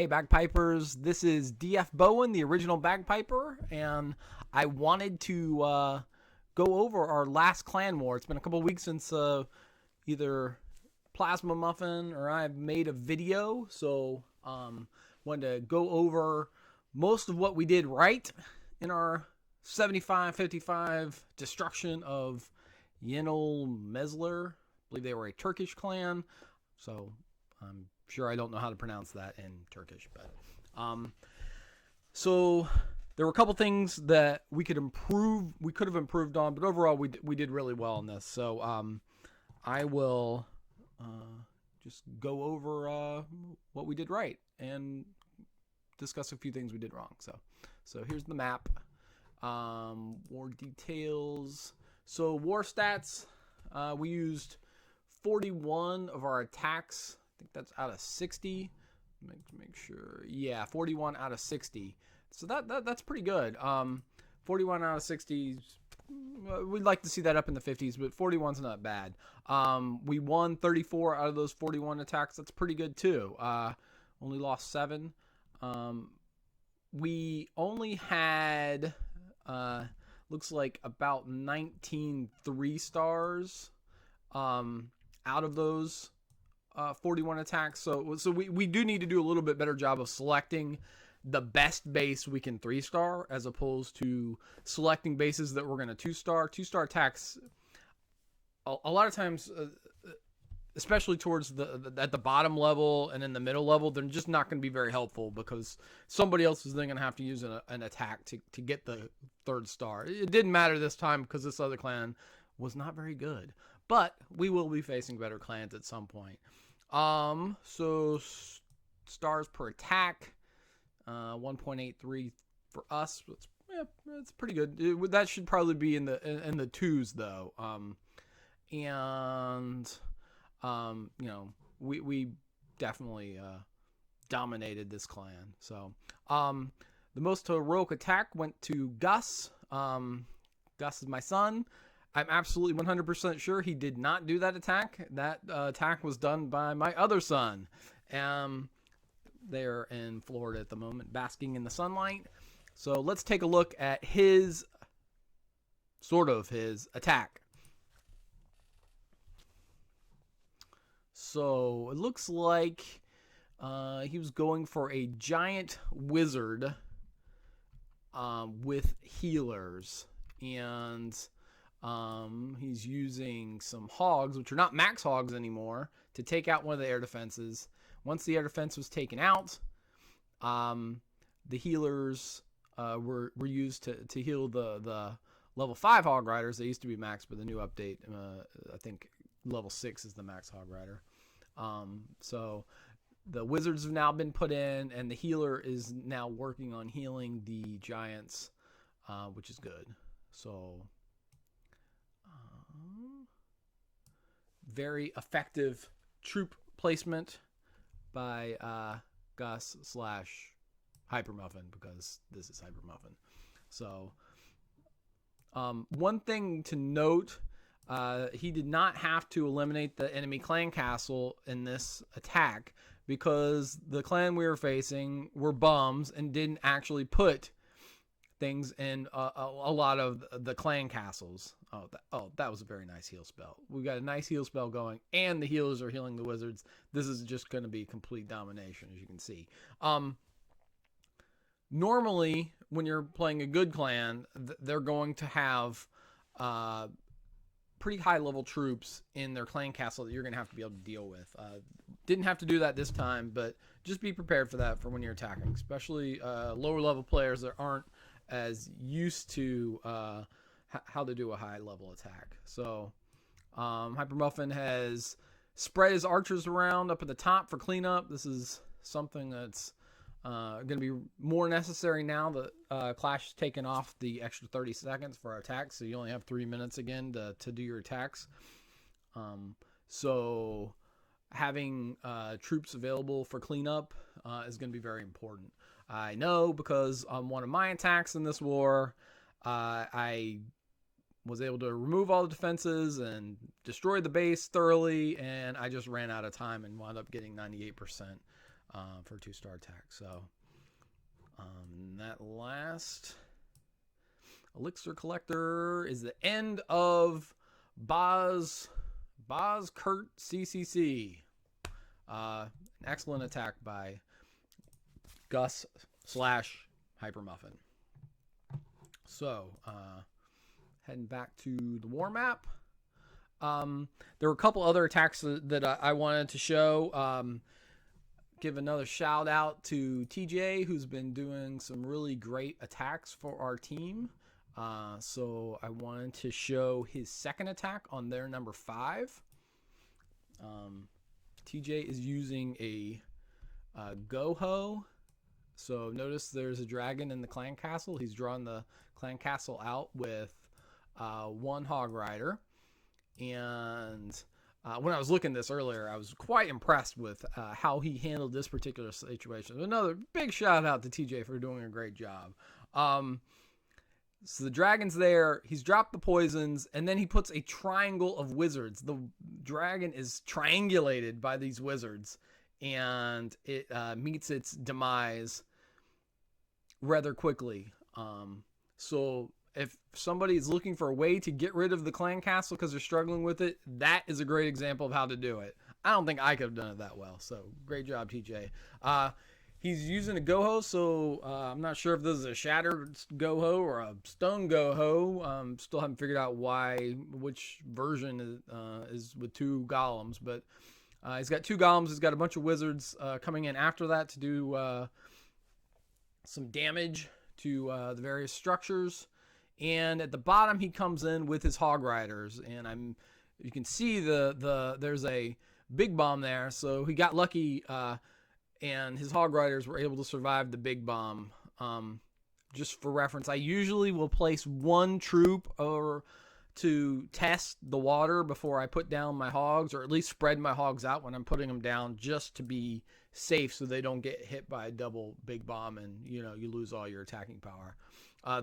Hey Bagpipers, this is DF Bowen, the original Bagpiper, and I wanted to go over our last clan war. It's been a couple weeks since either Plasma Muffin or I've made a video, so wanted to go over most of what we did right in our 75-55 destruction of Yenilmezler. I believe they were a Turkish clan, so I'm sure I don't know how to pronounce that in Turkish, but so there were a couple things that we could have improved on, but overall we did really well on this. So I will just go over what we did right and discuss a few things we did wrong. So here's the map. War details. So war stats, we used 41 of our attacks. I think that's out of 60. Make sure. Yeah, 41 out of 60. So that's pretty good. 41 out of 60. We'd like to see that up in the 50s, but 41's not bad. We won 34 out of those 41 attacks. That's pretty good too. Only lost 7. We only had looks like about 19 3-stars out of those 41 attacks. So we do need to do a little bit better job of selecting the best base we can 3-star as opposed to selecting bases that we're going to 2-star. 2-star attacks a lot of times, especially towards at the bottom level and in the middle level, they're just not going to be very helpful because somebody else is then going to have to use an attack to get the 3rd star. It didn't matter this time because this other clan was not very good, but we will be facing better clans at some point. So stars per attack, 1.83 for us. It's pretty good. That should probably be in the 2s though. We definitely dominated this clan. So the most heroic attack went to Gus. Gus is my son. I'm absolutely 100% sure he did not do that attack. That attack was done by my other son. They're in Florida at the moment, basking in the sunlight. So let's take a look at his attack. So it looks like he was going for a giant wizard with healers, and he's using some hogs, which are not max hogs anymore, to take out one of the air defenses. Once the air defense was taken out, the healers were used to heal the level 5 hog riders. They used to be max, but the new update, I think level 6 is the max hog rider. So the wizards have now been put in, and the healer is now working on healing the giants, which is good. So very effective troop placement by Gus / Hypermuffin, because this is Hypermuffin. So one thing to note, he did not have to eliminate the enemy clan castle in this attack because the clan we were facing were bums and didn't actually put things in a lot of the clan castles. That was a very nice heal spell. We got a nice heal spell going, and the healers are healing the wizards. This is just going to be complete domination, as you can see. Normally, when you're playing a good clan, they're going to have pretty high-level troops in their clan castle that you're going to have to be able to deal with. Didn't have to do that this time, but just be prepared for that for when you're attacking, especially lower-level players that aren't as used to how to do a high-level attack. So Hypermuffin has spread his archers around up at the top for cleanup. This is something that's going to be more necessary now that Clash has taken off the extra 30 seconds for our attacks, so you only have 3 minutes again to do your attacks. So having troops available for cleanup is going to be very important. I know because on one of my attacks in this war, I was able to remove all the defenses and destroy the base thoroughly, and I just ran out of time and wound up getting 98% for a 2-star attack. So that last Elixir Collector is the end of Boz Kurt CCC. An excellent attack by Gus / Hypermuffin. So, heading back to the war map. There were a couple other attacks that I wanted to show. Give another shout out to TJ, who's been doing some really great attacks for our team. So I wanted to show his second attack on their number 5. TJ is using a GoHo. So notice there's a dragon in the clan castle. He's drawn the clan castle out with 1 hog rider. And when I was looking at this earlier, I was quite impressed with how he handled this particular situation. Another big shout out to TJ for doing a great job. So the dragon's there. He's dropped the poisons, and then he puts a triangle of wizards. The dragon is triangulated by these wizards, and it meets its demise rather quickly. So if somebody is looking for a way to get rid of the clan castle because they're struggling with it, that is a great example of how to do it. I don't think I could have done it that well. So great job, TJ. He's using a GoHo, so I'm not sure if this is a shattered GoHo or a stone GoHo. Still haven't figured out which version is with 2 golems, but he's got 2 golems. He's got a bunch of wizards coming in after that to do some damage to the various structures. And at the bottom, he comes in with his hog riders, and you can see there's a big bomb there, so he got lucky. And his hog riders were able to survive the big bomb. Just for reference, I usually will place 1 troop to test the water before I put down my hogs, or at least spread my hogs out when I'm putting them down, just to be safe so they don't get hit by a double big bomb and you lose all your attacking power.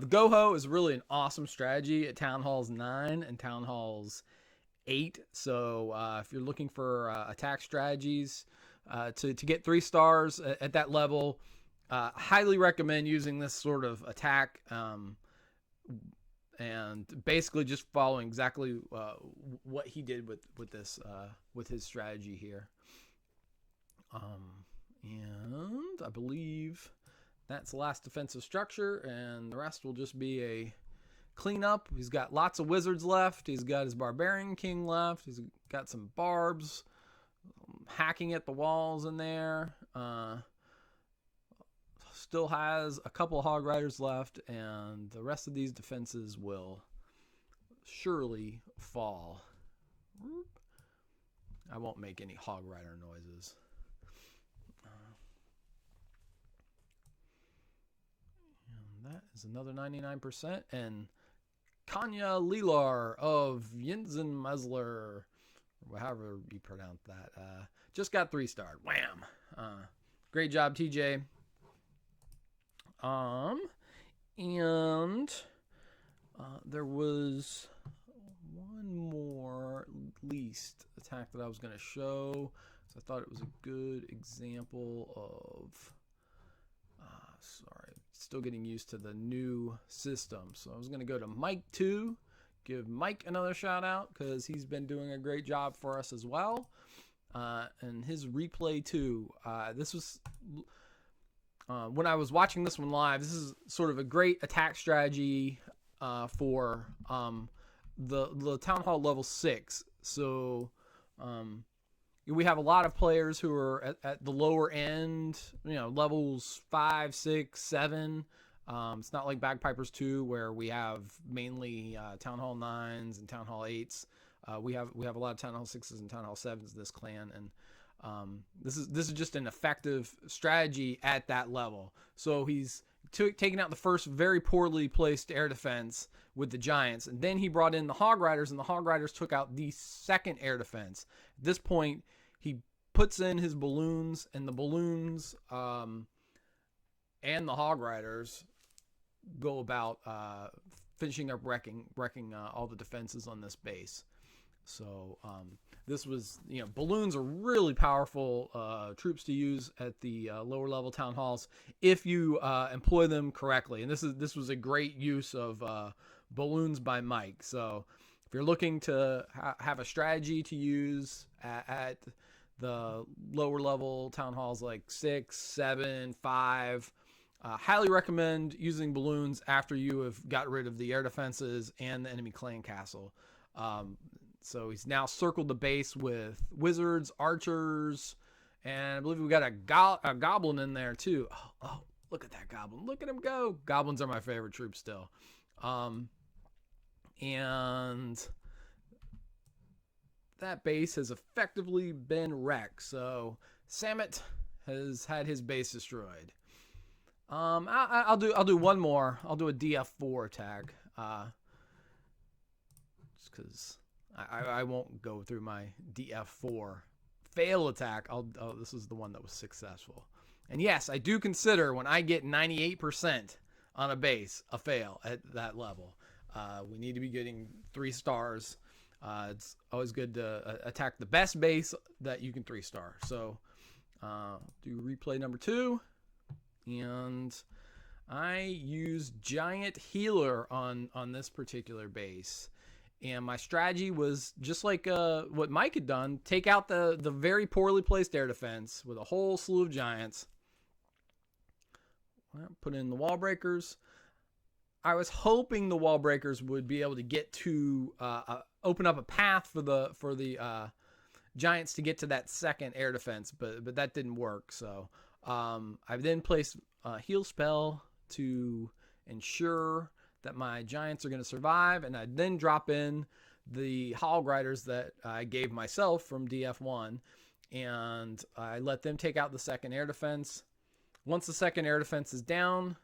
The GoHo is really an awesome strategy at Town Halls 9 and Town Halls 8. So if you're looking for attack strategies, to get 3 stars at that level, highly recommend using this sort of attack, and basically just following exactly what he did with this with his strategy here. And I believe that's the last defensive structure, and the rest will just be a cleanup. He's got lots of wizards left. He's got his barbarian king left. He's got some barbs hacking at the walls in there. Still has a couple of hog riders left, and the rest of these defenses will surely fall. I won't make any hog rider noises. And that is another 99%. And Kanya Lilar of Yenilmezler, however you pronounce that, just got 3-star. Wham! Great job, TJ. And there was one more, at least, attack that I was going to show. So I thought it was a good example of, sorry, still getting used to the new system. So I was going to go to Mike 2, give Mike another shout out because he's been doing a great job for us as well. And his replay 2, this was, when I was watching this one live, this is sort of a great attack strategy for the Town Hall level 6. So we have a lot of players who are at the lower end, levels 5, 6, 7. It's not like Bagpipers 2 where we have mainly Town Hall 9s and Town Hall 8s. We have a lot of Town Hall 6s and Town Hall 7s in this clan, and this is just an effective strategy at that level. So he's taking out the first very poorly placed air defense with the giants, and then he brought in the hog riders, and the hog riders took out the second air defense. At this point, he puts in his balloons, and the balloons and the hog riders go about finishing up wrecking all the defenses on this base. So this was, balloons are really powerful troops to use at the lower level town halls if you employ them correctly. And this was a great use of balloons by Mike. So if you're looking to have a strategy to use at the lower level town halls like 6, 7, 5, highly recommend using balloons after you have got rid of the air defenses and the enemy clan castle. So he's now circled the base with wizards, archers, and I believe we got a goblin in there too. Oh, look at that goblin. Look at him go. Goblins are my favorite troop still. And that base has effectively been wrecked. So Samet has had his base destroyed. I'll do one more. I'll do a DF4 attack. Just because I won't go through my DF4 fail attack. This is the one that was successful. And yes, I do consider when I get 98% on a base a fail at that level. We need to be getting 3 stars. It's always good to attack the best base that you can 3-star. So do replay number 2. And I use Giant Healer on this particular base. And my strategy was just like what Mike had done. Take out the very poorly placed air defense with a whole slew of giants. Put in the wall breakers. I was hoping the wall breakers would be able to get to open up a path for the giants to get to that second air defense, but that didn't work. So I then placed a heal spell to ensure that my giants are going to survive, and I then drop in the hog riders that I gave myself from DF1, and I let them take out the second air defense. Once the second air defense is down,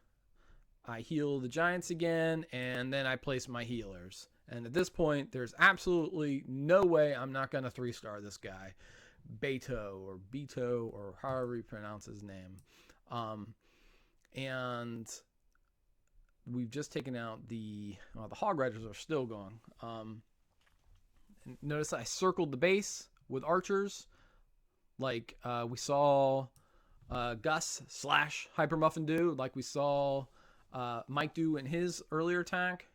I heal the giants again, and then I place my healers. And at this point, there's absolutely no way I'm not going to 3-star this guy. Beto, or however you pronounce his name. And we've just taken out the hog riders are still going. Notice I circled the base with archers, like we saw Gus / Hypermuffin do, like we saw Mike do in his earlier attack,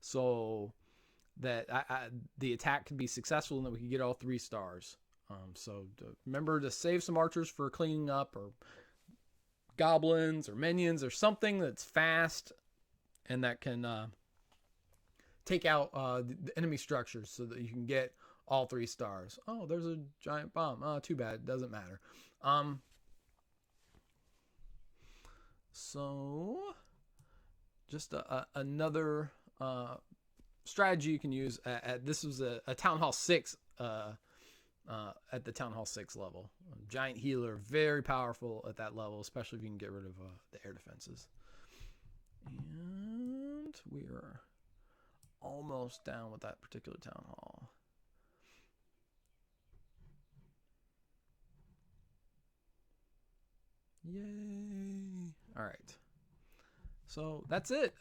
so that the attack could be successful and that we could get all 3 stars. So remember to save some archers for cleaning up, or goblins or minions or something that's fast and that can take out the enemy structures so that you can get all 3 stars. Oh, there's a giant bomb. Oh, too bad. It doesn't matter. So just another strategy you can use this was a Town Hall 6 at the Town Hall 6 level. Giant Healer, very powerful at that level, especially if you can get rid of the air defenses. And we are almost down with that particular Town Hall. Yay! All right. So that's it.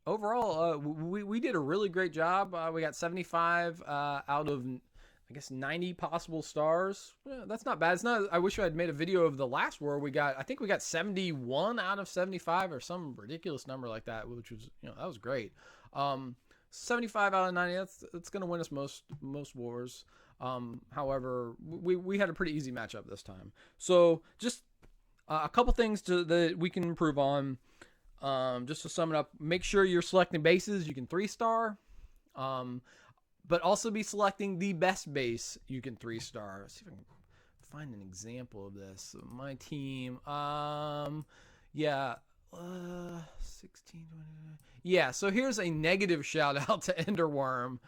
Overall, we did a really great job. We got 75 out of, I guess, 90 possible stars. Yeah, that's not bad. It's not. I wish I had made a video of the last war. I think we got 71 out of 75 or some ridiculous number like that, which was, that was great. 75 out of 90. That's going to win us most wars. However, we had a pretty easy matchup this time. So just a couple things that we can improve on. Just to sum it up, make sure you're selecting bases you can 3-star, but also be selecting the best base you can 3-star. Let's see if I can find an example of this. So my team, 16, 20, yeah. So here's a negative shout out to Enderworm.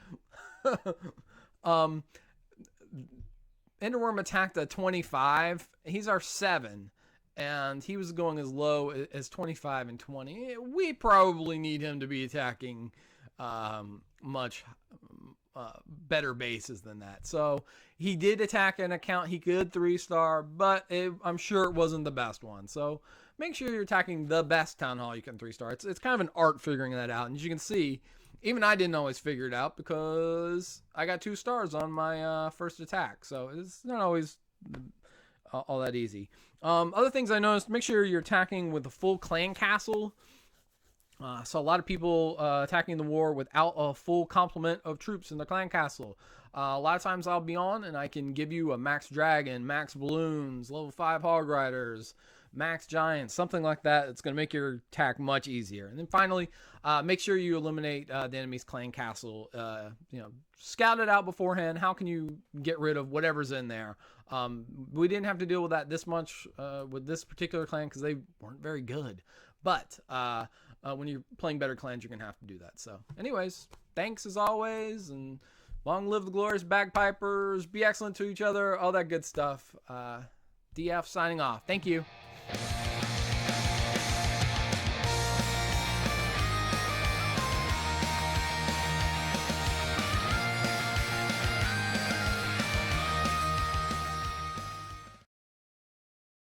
Enderworm attacked a 25. He's our 7. And he was going as low as 25 and 20. We probably need him to be attacking much better bases than that. So he did attack an account he could 3-star, but I'm sure it wasn't the best one. So make sure you're attacking the best Town Hall you can 3-star. It's kind of an art figuring that out. And as you can see, Even I didn't always figure it out because I got 2 stars on my first attack. So it's not always all that easy. Other things I noticed, make sure you're attacking with a full clan castle. So a lot of people attacking the war without a full complement of troops in the clan castle. A lot of times I'll be on and I can give you a max dragon, max balloons, level 5 hog riders, max giants, something like that. It's going to make your attack much easier. And then finally, make sure you eliminate the enemy's clan castle. Scout it out beforehand. How can you get rid of whatever's in there? We didn't have to deal with that this much with this particular clan because they weren't very good. But when you're playing better clans, you're going to have to do that. So anyways, thanks as always, and long live the glorious Bagpipers. Be excellent to each other, all that good stuff. DF signing off. Thank you.